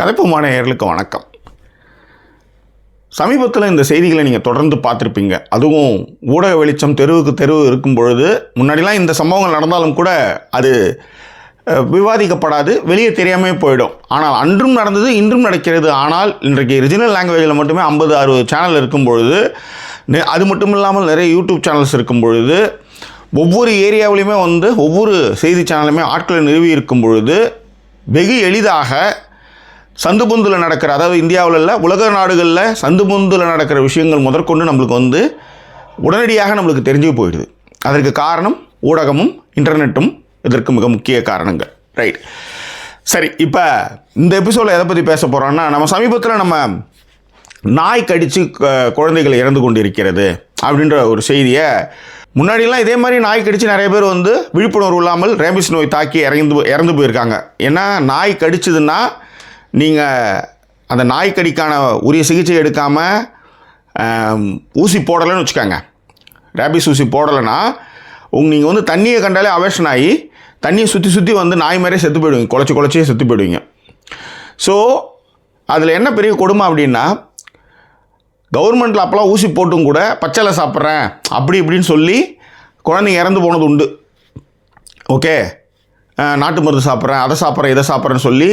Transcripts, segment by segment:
கதைப்போமான நேயர்களுக்கு வணக்கம். சமீபத்தில் இந்த செய்திகளை நீங்கள் தொடர்ந்து பார்த்துருப்பீங்க. அதுவும் ஊடக வெளிச்சம் தெருவுக்கு தெருவு இருக்கும் பொழுது, முன்னாடிலாம் இந்த சம்பவங்கள் நடந்தாலும் கூட அது விவாதிக்கப்படாது, வெளியே தெரியாமல் போயிடும். ஆனால் அன்றும் நடந்தது, இன்றும் நடக்கிறது. ஆனால் இன்றைக்கு ரிஜினல் லாங்குவேஜில் மட்டுமே 50-60 சேனல் இருக்கும் பொழுது, அது மட்டும் இல்லாமல் நிறைய யூடியூப் சேனல்ஸ் இருக்கும் பொழுது, ஒவ்வொரு ஏரியாவிலையுமே ஒவ்வொரு செய்தி சேனலுமே ஆட்களை நிறுவி இருக்கும் பொழுது, வெகு எளிதாக சந்து பொந்தில் நடக்கிற, அதாவது இந்தியாவில் இல்லை உலக நாடுகளில் சந்து பொந்தில் நடக்கிற விஷயங்கள் முதற்கொண்டு நம்மளுக்கு உடனடியாக நம்மளுக்கு தெரிஞ்சு போயிடுது. அதற்கு காரணம் ஊடகமும் இன்டர்நெட்டும் இதற்கு மிக முக்கிய காரணங்கள். ரைட், சரி. இப்போ இந்த எபிசோடில் எதை பற்றி பேச போகிறோன்னா, நம்ம சமீபத்தில் நம்ம நாய் கடித்து குழந்தைகள் இறந்து கொண்டு இருக்கிறது அப்படின்ற ஒரு செய்தியை, முன்னாடிலாம் இதே மாதிரி நாய் கடித்து நிறைய பேர் விழிப்புணர்வு இல்லாமல் ரேபிஸ் நோய் தாக்கி இறந்து போயிருக்காங்க. ஏன்னா நாய் கடிச்சதுன்னா நீங்கள் அந்த நாய்க்கடிக்கான உரிய சிகிச்சை எடுக்காமல் ஊசி போடலைன்னு வச்சுக்காங்க, ரேபிஸ் ஊசி போடலைன்னா நீங்கள் தண்ணியை கண்டாலே அவேஷன் ஆகி தண்ணியை சுற்றி நாய் மாதிரியே செத்து போயிடுவீங்க, குழச்சியே செத்து போயிடுவீங்க. ஸோ அதில் என்ன பெரிய கொடுமை அப்படின்னா, கவர்மெண்ட்டில் அப்போலாம் ஊசி போட்டும் கூட பச்சைலை சாப்பிட்றேன் அப்படி இப்படின்னு சொல்லி குழந்தைங்க இறந்து போனது உண்டு. ஓகே, நாட்டு மருந்து சாப்பிட்றேன், அதை சாப்பிட்றேன், இதை சாப்பிட்றேன்னு சொல்லி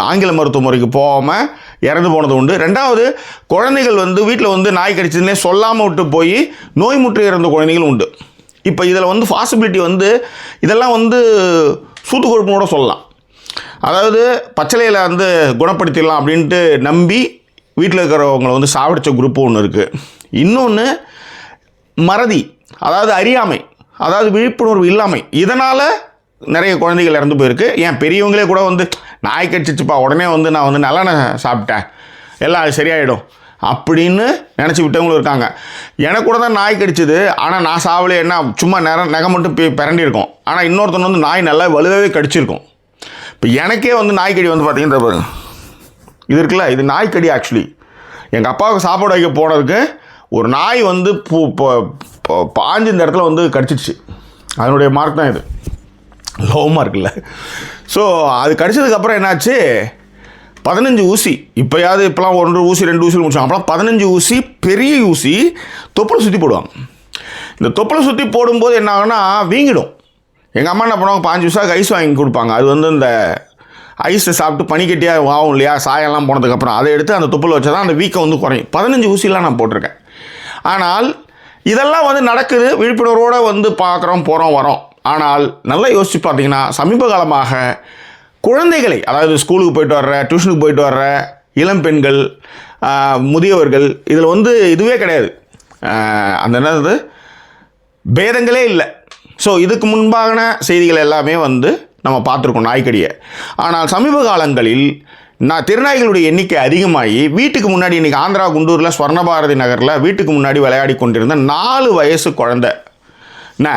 ஆங்கில மருத்துவ முறைக்கு போகாமல் இறந்து போனது உண்டு. ரெண்டாவது, குழந்தைகள் வீட்டில் நாய் கடிச்சதுன்னே சொல்லாமல் விட்டு போய் நோய் முற்று இறந்த குழந்தைகள் உண்டு. இப்போ இதில் பாசிபிலிட்டி இதெல்லாம் சூத்து கொழுப்புனோட சொல்லலாம். அதாவது பச்சளையில் குணப்படுத்திடலாம் அப்படின்ட்டு நம்பி வீட்டில் இருக்கிறவங்களை சாவடித்த குரூப்பு ஒன்று இருக்குது. இன்னொன்று மறதி, அதாவது அறியாமை, அதாவது விழிப்புணர்வு இல்லாமை. இதனால் நிறைய குழந்தைகள் இறந்து போயிருக்கு. ஏன் பெரியவங்களே கூட நாய் கடிச்சிச்சுப்பா, உடனே நான் நல்லெண்ணெய் சாப்பிட்டேன், எல்லாம் சரியாயிடும் அப்படின்னு நினச்சி விட்டவங்களும் இருக்காங்க. எனக்கு கூட தான் நாய் கடிச்சிது, ஆனால் நான் சாவலே, என்ன சும்மா நகை மட்டும் பிறண்டிருக்கோம். ஆனால் இன்னொருத்தன் நாய் நல்லா வலுவாகவே கடிச்சிருக்கும். இப்போ எனக்கே நாய்க்கடி பார்த்தீங்கன்னா பாருங்க, இது இருக்குல்ல, இது நாய்க்கடி. ஆக்சுவலி எங்கள் அப்பாவுக்கு சாப்பாடு வைக்க போனதுக்கு ஒரு நாய் பாஞ்சு இந்த இடத்துல கடிச்சிடுச்சு. அதனுடைய மார்க் தான் இது, லோ மார்க் இல்லை. ஸோ அது கடிச்சதுக்கப்புறம் என்னாச்சு, 15 ஊசி. இப்போலாம் 1 ஊசி 2 ஊசி முடிச்சாங்க. அப்போலாம் 15 ஊசி, பெரிய ஊசி தொப்பலை சுற்றி போடுவாங்க. இந்த தொப்பலை சுற்றி போடும்போது என்ன ஆகுனா வீங்கிடும். எங்கள் அம்மா என்ன பண்ணுவாங்க, 5 பைசாவுக்கு ஐஸ் வாங்கி கொடுப்பாங்க. அது இந்த ஐஸை சாப்பிட்டு பனிக்கட்டியாக ஆகும் இல்லையா, சாயெல்லாம் போனதுக்கப்புறம் அதை எடுத்து அந்த தொப்பலை வச்சா தான் அந்த வீக்கம் குறையும். 15 ஊசிலாம் நான் போட்டிருக்கேன். ஆனால் இதெல்லாம் நடக்குது, விழிப்புணர்வோடு பார்க்குறோம், போகிறோம், வரோம். ஆனால் நல்லா யோசித்து பார்த்தீங்கன்னா, சமீப காலமாக குழந்தைகளை, அதாவது ஸ்கூலுக்கு போயிட்டு வர்ற, டியூஷனுக்கு போயிட்டு வர்ற இளம் பெண்கள், முதியவர்கள், இதில் இதுவே கிடையாது, அந்த என்னது பேதங்களே இல்லை. ஸோ இதுக்கு முன்பான செய்திகள் எல்லாமே நம்ம பார்த்துருக்கோம் நாய்க்கடியை. ஆனால் சமீப காலங்களில் திருநாய்களுடைய எண்ணிக்கை அதிகமாகி வீட்டுக்கு முன்னாடி, இன்றைக்கி ஆந்திரா குண்டூரில் ஸ்வர்ணபாரதி நகரில் வீட்டுக்கு முன்னாடி விளையாடி கொண்டிருந்த 4 வயசு குழந்தை, என்ன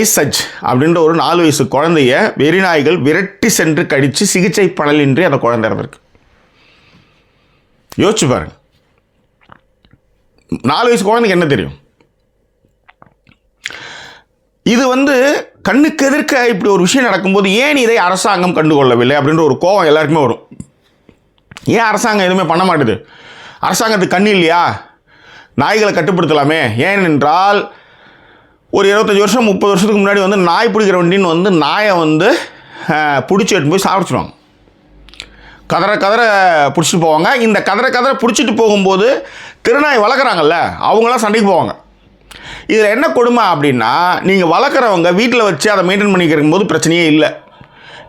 ஐசஜ் அப்படின்ற ஒரு 4 வயசு குழந்தைய வெறிநாய்கள் விரட்டி சென்று கடித்து சிகிச்சை பலனின்றி அந்த குழந்தை இறந்திருக்கு. யோசிச்சு பாருங்க, 4 வயசு குழந்தைக்கு என்ன தெரியும்? இது கண்ணுக்கு எதிர்க்க இப்படி ஒரு விஷயம் நடக்கும்போது ஏன் இதை அரசாங்கம் கண்டுகொள்ளவில்லை அப்படின்ற ஒரு கோபம் எல்லாருக்குமே வரும். ஏன் அரசாங்கம் எதுவுமே பண்ண மாட்டுது? அரசாங்கத்துக்கு கண்ணு இல்லையா? நாய்களை கட்டுப்படுத்தலாமே. ஏனென்றால் ஒரு 25 வருஷம் 30 வருஷத்துக்கு முன்னாடி நாய் பிடிக்கிற வண்டின்னு நாயை பிடிச்சி எடுத்து போய் சாப்பிடுச்சுருவாங்க. கதற பிடிச்சிட்டு போவாங்க. இந்த கதற பிடிச்சிட்டு போகும்போது திருநாய் வளர்க்குறாங்கல்ல, அவங்களாம் சண்டைக்கு போவாங்க. இதில் என்ன கொடுமை அப்படின்னா, நீங்கள் வளர்க்குறவங்க வீட்டில் வச்சு அதை மெயின்டைன் பண்ணிக்கிறக்கும் போது பிரச்சனையே இல்லை.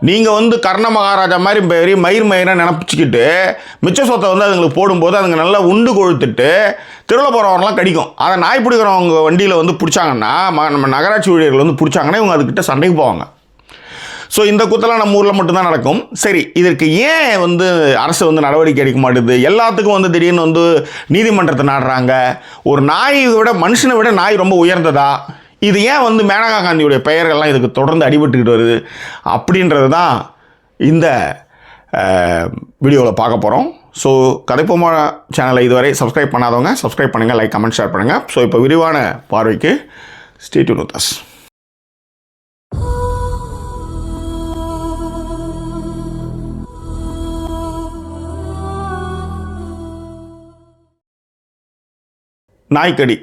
நீங்கள் கர்ண மகாராஜா மாதிரி பெரிய மயிரை நினப்பிச்சிக்கிட்டு மிச்ச சொத்தை அதுங்களுக்கு போடும்போது அதுங்க நல்லா உண்டு கொழுத்துட்டு திருவிழா போகிறவங்கலாம் கடிக்கும். அதை நாய் பிடிக்கிறவங்க வண்டியில் பிடிச்சாங்கன்னா, நம்ம நகராட்சி ஊழியர்கள் பிடிச்சாங்கன்னா இவங்க அதுக்கிட்ட சண்டைக்கு போவாங்க. ஸோ இந்த கூத்தெல்லாம் நம்ம ஊரில் மட்டும்தான் நடக்கும். சரி, இதற்கு ஏன் அரசு நடவடிக்கை எடுக்க மாட்டுது? எல்லாத்துக்கும் திடீர்னு நீதிமன்றத்தை நாடுறாங்க. ஒரு நாயை விட மனுஷனை விட நாய் ரொம்ப உயர்ந்ததா? இது ஏன் மேனகா காந்தியுடைய பெயர்கள்லாம் இதுக்கு தொடர்ந்து அடிபட்டுக்கிட்டு வருது அப்படின்றது தான் இந்த வீடியோவில் பார்க்க போகிறோம். ஸோ கதைப்போமா சேனலை இதுவரை சப்ஸ்கிரைப் பண்ணாதவங்க சப்ஸ்கிரைப் பண்ணுங்கள், லைக், கமெண்ட், ஷேர் பண்ணுங்கள். ஸோ இப்போ விரிவான பார்வைக்கு ஸ்டே டியூன் வித் அஸ். நாய்க்கடி.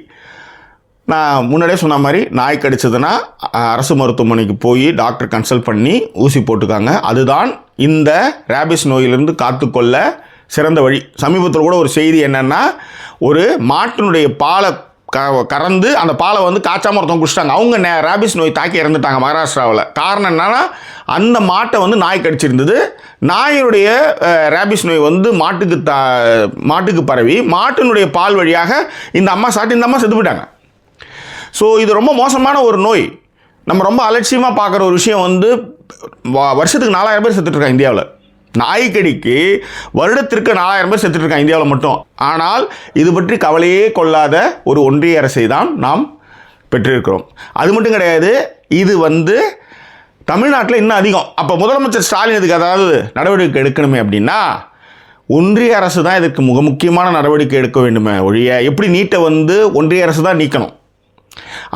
நான் முன்னாடியே சொன்ன மாதிரி நாய் கடிச்சதுன்னா அரசு மருத்துவமனைக்கு போய் டாக்டர் கன்சல்ட் பண்ணி ஊசி போட்டுக்காங்க. அதுதான் இந்த ரேபிஸ் நோயிலிருந்து காத்துக்கொள்ள சிறந்த வழி. சமீபத்தில் கூட ஒரு செய்தி என்னென்னா, ஒரு மாட்டினுடைய பாலை கறந்து அந்த பாலை வந்து காய்ச்சாமல் ஒருத்தவங்க குடிச்சிட்டாங்க. அவங்க ரேபிஸ் நோய் தாக்கி இறந்துட்டாங்க மகாராஷ்டிராவில். காரணம் என்னன்னா, அந்த மாட்டை வந்து நாய் கடிச்சிருந்தது. நாயினுடைய ரேபிஸ் நோய் வந்து மாட்டுக்கு பரவி மாட்டினுடைய பால் வழியாக இந்த அம்மா செத்து போயிட்டாங்க. ஸோ இது ரொம்ப மோசமான ஒரு நோய். நம்ம ரொம்ப அலட்சியமாக பார்க்குற ஒரு விஷயம் வந்து வருஷத்துக்கு 4000 பேர் செத்துட்ருக்காங்க இந்தியாவில். நாய்க்கடிக்கு வருடத்திற்கு 4000 பேர் செத்துட்ருக்காங்க இந்தியாவில் மட்டும். ஆனால் இது பற்றி கவலையே கொள்ளாத ஒரு ஒன்றிய அரசை தான் நாம் பெற்றிருக்கிறோம். அது மட்டும் கிடையாது, இது வந்து தமிழ்நாட்டில் இன்னும் அதிகம். அப்போ முதலமைச்சர் ஸ்டாலின் இதுக்கு அதாவது நடவடிக்கை எடுக்கணுமே அப்படின்னா ஒன்றிய அரசு தான் இதுக்கு முக்கியமான நடவடிக்கை எடுக்க வேண்டுமே ஒழிய எப்படி நீட்டை வந்து ஒன்றிய அரசு தான் நீக்கணும்.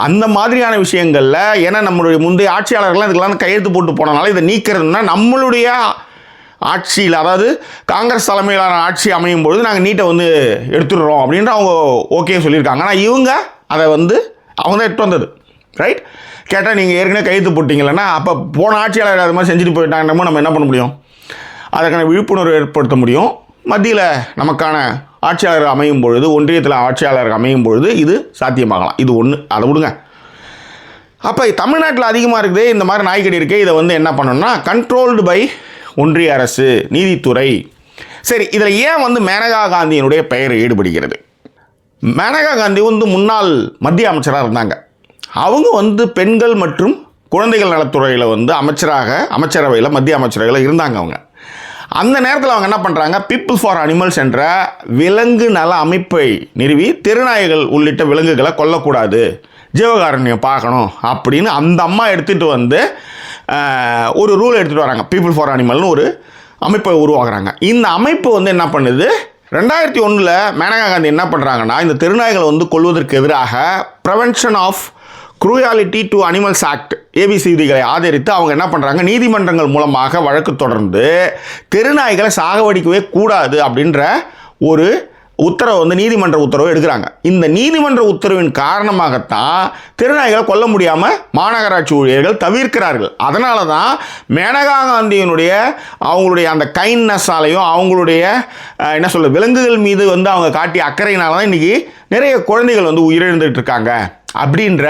அந்த மாதிரியான விஷயங்களில் ஏன்னா நம்மளுடைய முந்தைய ஆட்சியாளர்கள்லாம் இதுக்கெல்லாம் கையெழுத்து போட்டு போனனால இதை நீக்கிறதுனா நம்மளுடைய ஆட்சியில், அதாவது காங்கிரஸ் தலைமையிலான ஆட்சி அமையும் பொழுது நாங்கள் நீட்டை வந்து எடுத்துடுறோம் அப்படின்ற அவங்க ஓகே சொல்லியிருக்காங்க. ஆனால் இவங்க அதை வந்து அவங்க தான் எடுத்து வந்தது. ரைட்? கேட்டால் நீங்கள் ஏற்கனவே கையெழுத்து போட்டிங்களன்னா அப்போ போன ஆட்சியாளர் அது மாதிரி செஞ்சுட்டு போயிட்டாங்கன்னமோ நம்ம என்ன பண்ண முடியும்? அதற்கான விழிப்புணர்வு ஏற்படுத்த முடியும். மத்தியில் நமக்கான ஆட்சியாளர் அமையும் பொழுது, ஒன்றியத்தில் ஆட்சியாளர் அமையும் பொழுது இது சாத்தியமாகலாம். இது ஒன்று, அதை விடுங்க. அப்போ தமிழ்நாட்டில் அதிகமாக இருக்குது இந்த மாதிரி நாய்க்கடி இருக்கே. இதை வந்து என்ன பண்ணணும்னா கண்ட்ரோல்டு பை ஒன்றிய அரசு, நீதித்துறை. சரி, இதில் ஏன் வந்து மேனகா காந்தியினுடைய பெயர் ஈடுபடுகிறது? மேனகா காந்தி வந்து முன்னாள் மத்திய அமைச்சராக இருந்தாங்க. அவங்க வந்து பெண்கள் மற்றும் குழந்தைகள் நலத்துறையில் வந்து அமைச்சரவையில் மத்திய அமைச்சரவையில் இருந்தாங்க. அவங்க அந்த நேரத்தில் அவங்க என்ன பண்ணுறாங்க, பீப்புள் ஃபார் அனிமல்ஸ் என்ற விலங்கு நல அமைப்பை நிறுவி தெருநாய்கள் உள்ளிட்ட விலங்குகளை கொல்லக்கூடாது, ஜீவகாருண்யம் பார்க்கணும் அப்படின்னு அந்த அம்மா எடுத்துகிட்டு வந்து ஒரு ரூல் எடுத்துகிட்டு வராங்க. பீப்புள் ஃபார் அனிமல்னு ஒரு அமைப்பை உருவாக்குறாங்க. இந்த அமைப்பு வந்து என்ன பண்ணுது, 2001 மேனகா காந்தி என்ன பண்ணுறாங்கன்னா, இந்த தெருநாய்களை வந்து கொல்வதற்கு எதிராக prevention of cruelty to animals act ABC விதிகளை ஆதரித்து அவங்க என்ன பண்ணுறாங்க, நீதிமன்றங்கள் மூலமாக வழக்கு தொடர்ந்து தெருநாய்களை சாகடிக்கவே கூடாது அப்படின்ற ஒரு உத்தரவு வந்து நீதிமன்ற உத்தரவு எடுக்கிறாங்க. இந்த நீதிமன்ற உத்தரவின் காரணமாகத்தான் தெருநாய்களை கொல்ல முடியாமல் மாநகராட்சி ஊழியர்கள் தவிர்க்கிறார்கள். அதனால தான் மேனகா காந்தியினுடைய அவங்களுடைய அந்த கைண்ட்னஸாலையும் அவங்களுடைய என்ன சொல்ல விலங்குகள் மீது வந்து அவங்க காட்டிய அக்கறையினால தான் இன்றைக்கி நிறைய குழந்தைகள் வந்து உயிரிழந்துட்டு இருக்காங்க அப்படின்ற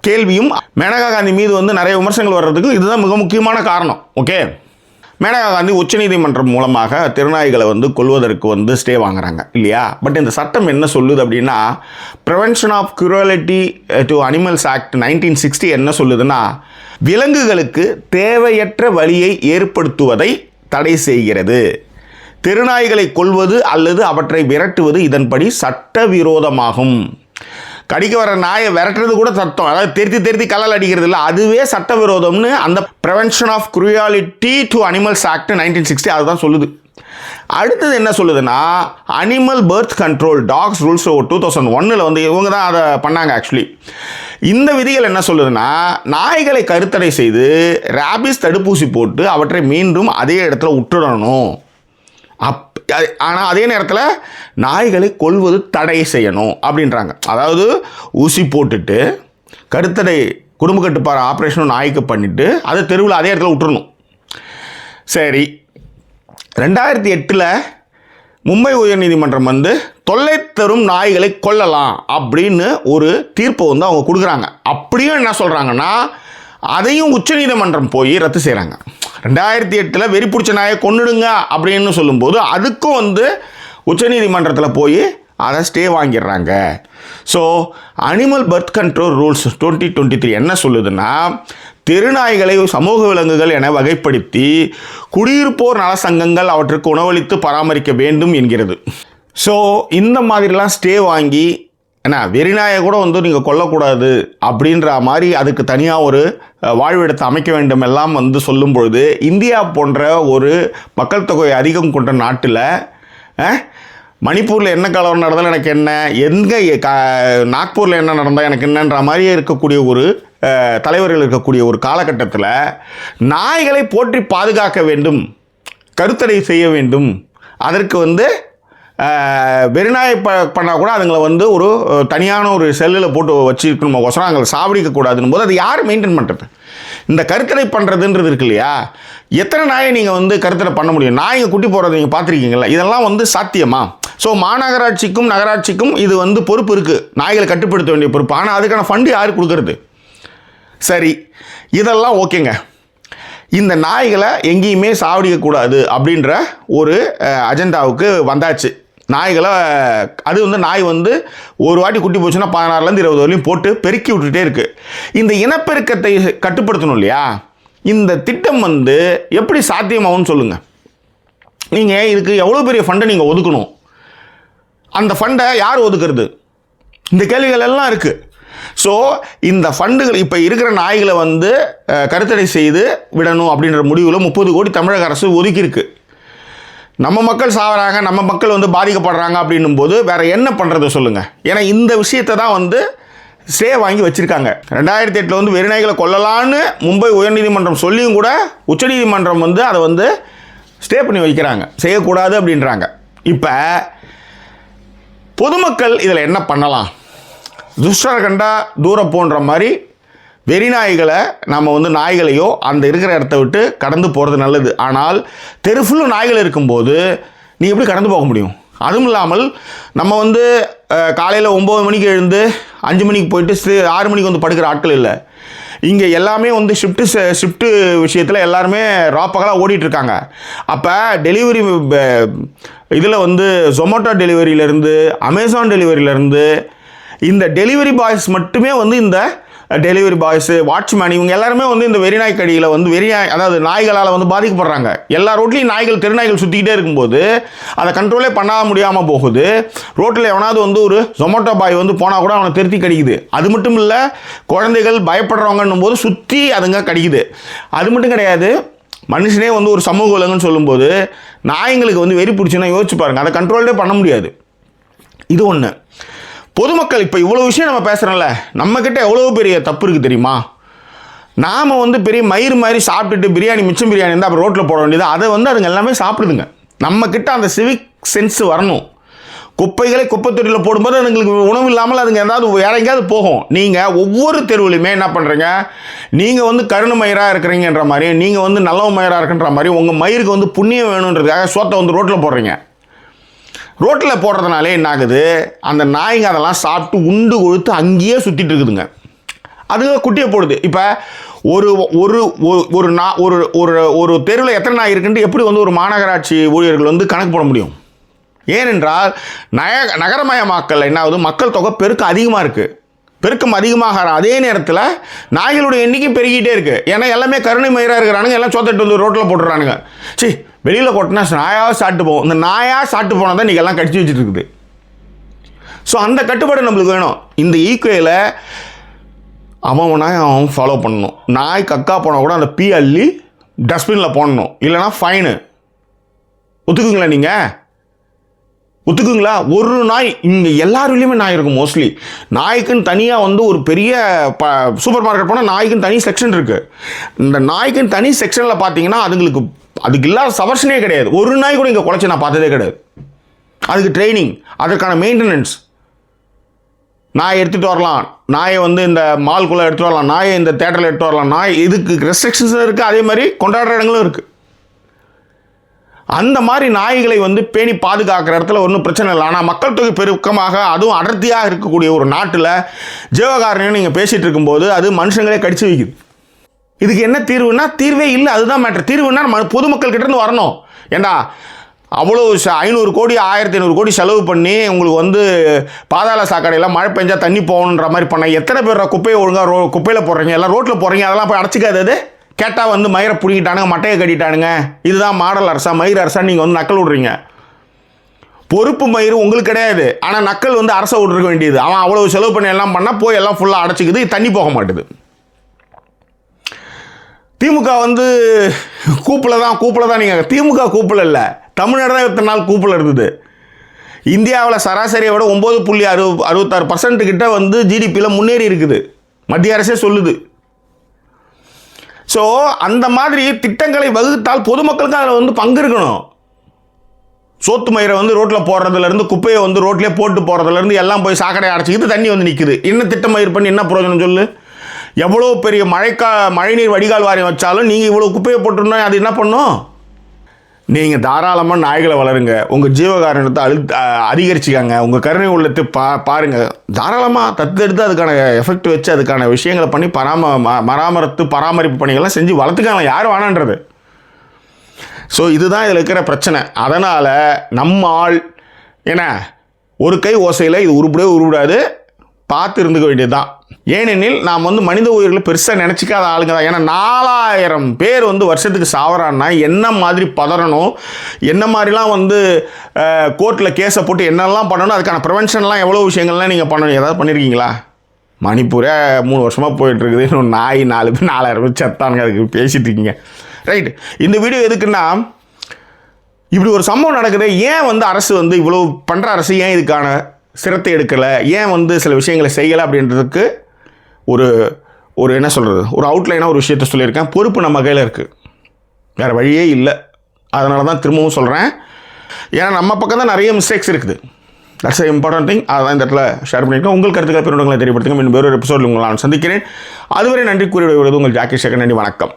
கேள்வியும் மேனகா காந்தி மீது வந்து நிறைய விமர்சனங்கள் வர்றதுக்கு இதுதான் மிக முக்கியமான காரணம். ஓகே, மேனகா காந்தி உச்சநீதிமன்றம் மூலமாக தெருநாய்களை வந்து கொல்வதற்கு வந்து ஸ்டே வாங்குறாங்க இல்லையா? பட் இந்த சட்டம் என்ன சொல்லுது அப்படின்னா, prevention of cruelty to animals act 1960 என்ன சொல்லுதுன்னா, விலங்குகளுக்கு தேவையற்ற வலியை ஏற்படுத்துவதை தடை செய்கிறது. தெருநாய்களை கொல்வது அல்லது அவற்றை விரட்டுவது இதன்படி சட்டவிரோதமாகும். கடிக்க வர நாயை விரட்டுறது கூட சட்டம், அதாவது திருத்தி கல்லால் அடிக்கிறது இல்லை, அதுவே சட்டவிரோதம்னு அந்த prevention of cruelty to animals act 1960 அதுதான் சொல்லுது. அடுத்தது என்ன சொல்லுதுன்னா, animal birth control dogs rules 2001 வந்து இவங்க தான் அதை பண்ணாங்க. ஆக்சுவலி இந்த விதிகள் என்ன சொல்லுதுன்னா, நாய்களை கருத்தடை செய்து ரேபிஸ் தடுப்பூசி போட்டு அவற்றை மீண்டும் அதே இடத்துல விட்டுடணும். ஆனால் அதே நேரத்தில் நாய்களை கொல்வது தடை செய்யணும் அப்படின்றாங்க. அதாவது ஊசி போட்டுட்டு கருத்தடை குடும்ப கட்டுப்பாடு ஆப்ரேஷனும் நாய்க்கு பண்ணிவிட்டு அதை தெருவில் அதே இடத்துல விட்டுறணும். சரி, 2008 மும்பை உயர்நீதிமன்றம் வந்து தொல்லை தரும் நாய்களை கொல்லலாம் அப்படின்னு ஒரு தீர்ப்பை வந்து அவங்க கொடுக்குறாங்க. அப்படியும் என்ன சொல்கிறாங்கன்னா, அதையும் உச்சநீதிமன்றம் போய் ரத்து செய்கிறாங்க. 2008 வெறி பிடிச்ச நாயை கொன்னுடுங்க அப்படின்னு சொல்லும்போது அதுக்கும் வந்து உச்சநீதிமன்றத்தில் போய் அதை ஸ்டே வாங்கிடுறாங்க. So animal birth control rules 2023 என்ன சொல்லுதுன்னா, தெருநாய்களை சமூக விலங்குகள் என வகைப்படுத்தி குடியிருப்போர் நல சங்கங்கள் அவற்றுக்கு உணவளித்து பராமரிக்க வேண்டும் என்கிறது. ஸோ இந்த மாதிரிலாம் ஸ்டே வாங்கி ஏன்னா வெறிநாயை கூட வந்து நீங்கள் கொல்லக்கூடாது அப்படின்ற மாதிரி அதுக்கு தனியாக ஒரு வாழ்விடத்தை அமைக்க வேண்டும் எல்லாம் வந்து சொல்லும் பொழுது, இந்தியா போன்ற ஒரு மக்கள் தொகை அதிகம் கொண்ட நாட்டில் மணிப்பூரில் என்ன கலவரம் நடந்தாலும் எனக்கு என்ன, எங்கே நாக்பூரில் என்ன நடந்தால் எனக்கு என்னன்ற மாதிரியே இருக்கக்கூடிய ஒரு தலைவர்கள் இருக்கக்கூடிய ஒரு காலகட்டத்தில் நாய்களை போற்றி பாதுகாக்க வேண்டும், கருத்தடை செய்ய வேண்டும், அதற்கு வந்து வெறிநாய் பண்ணால் கூட அதுங்களை வந்து ஒரு தனியான ஒரு செல்லில் போட்டு வச்சுருக்கணும் ஒசரம் அங்கே சாவடிக்கக்கூடாதுன்னு போது அது யார் மெயின்டைன் பண்ணுறது? இந்த கருத்தடை பண்ணுறதுன்றது இருக்கு இல்லையா, எத்தனை நாயை நீங்கள் வந்து கருத்தடை பண்ண முடியும்? நாய்ங்க குட்டி போடுறத நீங்கள் பார்த்துருக்கீங்களா? இதெல்லாம் வந்து சாத்தியமா? ஸோ மாநகராட்சிக்கும் நகராட்சிக்கும் இது வந்து பொறுப்பு இருக்குது, நாய்களை கட்டுப்படுத்த வேண்டிய பொறுப்பு. ஆனால் அதுக்கான ஃபண்டு யார் கொடுக்கறது? சரி, இதெல்லாம் ஓகேங்க. இந்த நாய்களை எங்கேயுமே சாவடிக்கக்கூடாது அப்படின்ற ஒரு அஜெண்டாவுக்கு வந்தாச்சு. நாய்களை அது வந்து நாய் வந்து ஒரு வாட்டி குட்டி போச்சுன்னா 16லேருந்து 20 வரையும் போட்டு பெருக்கி விட்டுட்டே இருக்குது. இந்த இனப்பெருக்கத்தை கட்டுப்படுத்தணும் இல்லையா? இந்த திட்டம் வந்து எப்படி சாத்தியமாகும்னு சொல்லுங்கள். நீங்கள் இதுக்கு எவ்வளோ பெரிய ஃபண்டை நீங்கள் ஒதுக்கணும்? அந்த ஃபண்டை யார் ஒதுக்குறது? இந்த கேள்விகள் எல்லாம் இருக்குது. ஸோ இந்த ஃபண்டுகள் இப்போ இருக்கிற நாய்களை வந்து கருத்தடை செய்து விடணும் அப்படின்ற முடிவில் 30 கோடி தமிழக அரசு ஒதுக்கியிருக்கு. நம்ம மக்கள் சாவறாங்க, நம்ம மக்கள் வந்து பாதிக்கப்படுறாங்க அப்படின்னும் போது வேறு என்ன பண்ணுறது சொல்லுங்கள்? ஏன்னா இந்த விஷயத்தை தான் வந்து ஸ்டே வாங்கி வச்சுருக்காங்க. 2008 வந்து வெறிநாய்களை கொல்லலான்னு மும்பை உயர்நீதிமன்றம் சொல்லியும் கூட உச்சநீதிமன்றம் வந்து அதை வந்து ஸ்டே பண்ணி வைக்கிறாங்க, செய்யக்கூடாது அப்படின்றாங்க. இப்போ பொதுமக்கள் இதில் என்ன பண்ணலாம்? துஷ்டரை கண்டா தூரம் போன்ற மாதிரி வெறிநாய்களை நம்ம வந்து நாய்களையோ அந்த இருக்கிற இடத்த விட்டு கடந்து போகிறது நல்லது. ஆனால் தெரு ஃபுல்லும் நாய்கள் இருக்கும்போது நீ எப்படி கடந்து போக முடியும்? அதுவும் இல்லாமல் நம்ம வந்து காலையில் 9 மணிக்கு எழுந்து 5 மணிக்கு போயிட்டு 6 மணிக்கு வந்து படுக்கிற ஆட்கள் இல்லை. இங்கே எல்லாமே வந்து ஷிஃப்ட்டு விஷயத்தில் எல்லாருமே ராப்பகலாக ஓடிட்டுருக்காங்க. அப்போ டெலிவரி இதில் வந்து ஜொமேட்டோ டெலிவரியிலேருந்து அமேசான் டெலிவரியிலேருந்து இந்த டெலிவரி பாய்ஸ் மட்டுமே வந்து இந்த டெலிவரி பாய்ஸு வாட்ச்மேன் இவங்க எல்லாருமே வந்து இந்த வெறிநாய் கடியில் வந்து அதாவது நாய்களால் வந்து பாதிக்கப்படுறாங்க. எல்லா ரோட்லேயும் நாய்கள் தெருநாய்கள் சுற்றிக்கிட்டே இருக்கும்போது அதை கண்ட்ரோலே பண்ண முடியாமல் போகுது. ரோட்டில் எவனாவது வந்து ஒரு ஜொமேட்டோ பாய் வந்து போனால் கூட அவனை திருத்தி கடிக்குது. அது மட்டும் இல்லை, குழந்தைகள் பயப்படுறவங்கன்னும் போது சுற்றி அதுங்க கடிக்குது. அது மட்டும் கிடையாது, மனுஷனே வந்து ஒரு சமூக விலங்குன்னு சொல்லும்போது நாய்ங்களுக்கு வந்து வெறி பிடிச்சுன்னா யோசிச்சு பாருங்கள், அதை கண்ட்ரோலே பண்ண முடியாது. இது ஒன்று. பொதுமக்கள் இப்போ இவ்வளோ விஷயம் நம்ம பேசுகிறோம்ல, நம்மக்கிட்ட எவ்வளோ பெரிய தப்பு இருக்குது தெரியுமா? நாம் வந்து பெரிய மயிர் மாதிரி சாப்பிட்டுட்டு பிரியாணி மிச்சம் பிரியாணி இருந்தால் அப்புறம் ரோட்டில் போட வேண்டியது, அதை வந்து அதுங்க எல்லாமே சாப்பிடுதுங்க. நம்மக்கிட்ட அந்த சிவிக் சென்ஸ் வரணும். குப்பைகளை குப்பை தொட்டியில் போடும்போது அதுங்களுக்கு உணவு இல்லாமல் அதுங்க ஏதாவது வேற எங்கேயாவது போகும். நீங்கள் ஒவ்வொரு தெருவிலையுமே என்ன பண்ணுறீங்க? நீங்கள் வந்து கருணை மயிராக இருக்கிறீங்கன்ற மாதிரி, நீங்கள் வந்து நல்ல மயிராக இருக்குன்ற மாதிரி உங்கள் மயிருக்கு வந்து புண்ணியம் வேணுன்றதுக்காக சோத்தை வந்து ரோட்டில் போடுறீங்க. ரோட்டில் போடுறதுனாலே என்ன ஆகுது? அந்த நாய்ங்க அதெல்லாம் சாப்பிட்டு உண்டு கொழுத்து அங்கேயே சுற்றிட்டு இருக்குதுங்க. அதுங்க குட்டியை போடுது. இப்போ ஒரு ஒரு ஒரு ஒரு ஒரு தெருவில் எத்தனை நாய் இருக்குன்ட்டு எப்படி வந்து ஒரு மாநகராட்சி ஊழியர்கள் வந்து கணக்கு போட முடியும்? ஏனென்றால் நகரமயமாக்கல் என்ன ஆகுது? மக்கள் தொகை பெருக்கம் அதிகமாக இருக்குது. பெருக்கம் அதிகமாக அதே நேரத்தில் நாய்களுடைய எண்ணிக்கை பெருகிட்டே இருக்குது. ஏன்னா எல்லாமே கருணை மயிராக இருக்கிறானுங்க, எல்லாம் சோத்தட்டு வந்து ரோட்டில் போட்டுறானுங்க. சரி, வெளியில் கொட்டினா நாயாக சாப்பிட்டு போகும். இந்த நாயாக சாப்பிட்டு போனால் தான் நீங்கள் எல்லாம் கடிச்சு வச்சுட்டு இருக்குது. ஸோ அந்த கட்டுப்பாடு நம்மளுக்கு வேணும். இந்த ஈக்குவையில் அவன் ஃபாலோ பண்ணணும். நாய் கக்கா போனால் கூட அந்த பீ அள்ளி டஸ்ட்பினில் போடணும், இல்லைனா ஃபைனு. ஒத்துக்குங்களா? நீங்கள் ஒத்துக்குங்களா? ஒரு நாய் இங்கே எல்லாருலேயுமே நாய் இருக்கும். மோஸ்ட்லி நாய்க்குன்னு தனியாக வந்து ஒரு பெரிய சூப்பர் மார்க்கெட் போனால் நாய்க்குன்னு தனி செக்ஷன் இருக்குது. இந்த நாய்க்குன்னு தனி செக்ஷனில் பார்த்தீங்கன்னா அதுக்கு இல்லாத சவர்ஷனே கிடையாது. ஒரு நாய் கூட இங்கே குலைச்சி நான் பார்த்ததே கிடையாது. அதுக்கு ட்ரைனிங், அதற்கான மெயின்டெனன்ஸ். நாயை எடுத்துகிட்டு வரலாம், நாயை வந்து இந்த மால்குள்ளே எடுத்துகிட்டு வரலாம், நாயை இந்த தேட்டரில் எடுத்துகிட்டு வரலாம். நாய் இதுக்கு ரெஸ்ட்ரிக்ஷன்ஸும் இருக்குது, அதே மாதிரி கொண்டாடுற இடங்களும் இருக்குது. அந்த மாதிரி நாய்களை வந்து பேணி பாதுகாக்கிற இடத்துல ஒன்றும் பிரச்சனை இல்லை. ஆனால் மக்கள் தொகை பெருக்கமாக அதுவும் அடர்த்தியாக இருக்கக்கூடிய ஒரு நாட்டில் ஜீவகாரணின்னு நீங்கள் பேசிகிட்டு இருக்கும்போது அது மனுஷங்களே கடிச்சு வைக்குது. இதுக்கு என்ன தீர்வுன்னா தீர்வே இல்லை. அதுதான் மேட்டர். தீர்வுன்னா பொதுமக்கள் கிட்டேருந்து வரணும். ஏண்டா அவ்வளோ 500 கோடி 1500 கோடி செலவு பண்ணி உங்களுக்கு வந்து பாதாள சாக்கடையெல்லாம் மழை பெஞ்சா தண்ணி போகணுன்ற மாதிரி பண்ண எத்தனை பேர் குப்பையை ஒழுங்காக குப்பையில் போடுறீங்க, எல்லாம் ரோட்டில் போடுறீங்க. அதெல்லாம் போய் அடைச்சிக்காது. அது கேட்டால் வந்து மயிரை பிடிக்கிட்டானுங்க, மட்டையை கட்டிட்டானுங்க, இதுதான் மாடல் அரசா மயிர் அரசா நீங்கள் வந்து நக்கல் விட்றீங்க. பொறுப்பு மயிர் உங்களுக்கு கிடையாது, ஆனால் நக்கல் வந்து அரசை விட்ருக்க வேண்டியது. அவன் அவ்வளோ செலவு பண்ணி எல்லாம் பண்ணால் போய் எல்லாம் ஃபுல்லாக அடைச்சிக்குது, தண்ணி போக மாட்டுது. திமுக வந்து கூப்பில் தான் நீங்கள் திமுக கூப்பில் இல்லை, தமிழ்நாடு தான் இத்தனை நாள் கூப்பில் இருந்தது. இந்தியாவில் சராசரியை விட 9.66% கிட்ட வந்து ஜிடிபியில் முன்னேறி இருக்குது, மத்திய அரசே சொல்லுது. ஸோ அந்த மாதிரி திட்டங்களை வகுத்தால் பொதுமக்களுக்கு அதில் வந்து பங்கு இருக்கணும். சோத்து மயிரை வந்து ரோட்டில் போடுறதுலேருந்து குப்பையை வந்து ரோட்லேயே போட்டு போகிறதுலேருந்து எல்லாம் போய் சாக்கடை அடைச்சிக்கிட்டு தண்ணி வந்து நிற்குது. என்ன திட்டம் மயிர் பண்ணி என்ன பிரயோஜனம் சொல்லு? எவ்வளோ பெரிய மழைநீர் வடிகால் வாரியம் வச்சாலும் நீங்கள் இவ்வளோ குப்பையை போட்டுருந்தா அது என்ன பண்ணும்? நீங்கள் தாராளமாக நாய்களை வளருங்க, உங்கள் ஜீவகாரணத்தை அதிகரிச்சுக்காங்க, உங்கள் கருணை உள்ளத்தை பாருங்கள், தாராளமாக தத்தெடுத்து அதுக்கான எஃபெக்ட் வச்சு அதுக்கான விஷயங்களை பண்ணி பராமரிப்பு பணிகள்லாம் செஞ்சு வளர்த்துக்காங்க. யார் வேணான்றது? ஸோ இதுதான் இதில் இருக்கிற பிரச்சனை. அதனால் நம்ம ஆள் ஏன்னா ஒரு கை ஓசையில் இது உருவிடாது, பார்த்து இருந்துக்க வேண்டியது தான். ஏனெனில் நாம் வந்து மனித உயிர்களை பெருசாக நினச்சிக்காத ஆளுங்க தான். ஏன்னா 4000 பேர் வந்து வருஷத்துக்கு சாவறான்னா என்ன மாதிரி பதறணும், என்ன மாதிரிலாம் வந்து கோர்ட்டில் கேஸை போட்டு என்னெல்லாம் பண்ணணும், அதுக்கான ப்ரிவென்ஷன்லாம் எவ்வளோ விஷயங்கள்லாம் நீங்கள் பண்ணணும். ஏதாவது பண்ணியிருக்கீங்களா? மணிப்பூரே 3 வருஷமாக போயிட்டுருக்குது, இன்னும் நாய் 4 பேர் 4000 பேர் செத்தானுங்க, அதுக்கு பேசிகிட்டு இருக்கீங்க. ரைட். இந்த வீடியோ எதுக்குன்னா, இப்படி ஒரு சம்பவம் நடக்குது, ஏன் வந்து அரசு வந்து இவ்வளோ பண்ணுற அரசு ஏன் இதுக்கான சிரத்தை எடுக்கலை, ஏன் வந்து சில விஷயங்களை செய்யலை அப்படின்றதுக்கு ஒரு என்ன சொல்கிறது, ஒரு அவுட்லைனாக ஒரு விஷயத்த சொல்லியிருக்கேன். பொறுப்பு நம்ம கையில் இருக்குது, வேறு வழியே இல்லை. அதனால தான் திரும்பவும் சொல்கிறேன். ஏன்னா நம்ம பக்கம் தான் நிறைய மிஸ்டேக்ஸ் இருக்குது. That's important thing. அதான் இந்த இடத்துல ஷேர் பண்ணியிருக்கேன். உங்கள் கருத்துக்களை பெருங்களை தெரியப்படுத்துங்க. இன்னும் வேறு ஒரு எபிசோடில் உங்களை நான் சந்திக்கிறேன். அதுவரை நன்றி கூறி விடுவது உங்கள் ஜாக்கி சேகர். நன்றி, வணக்கம்.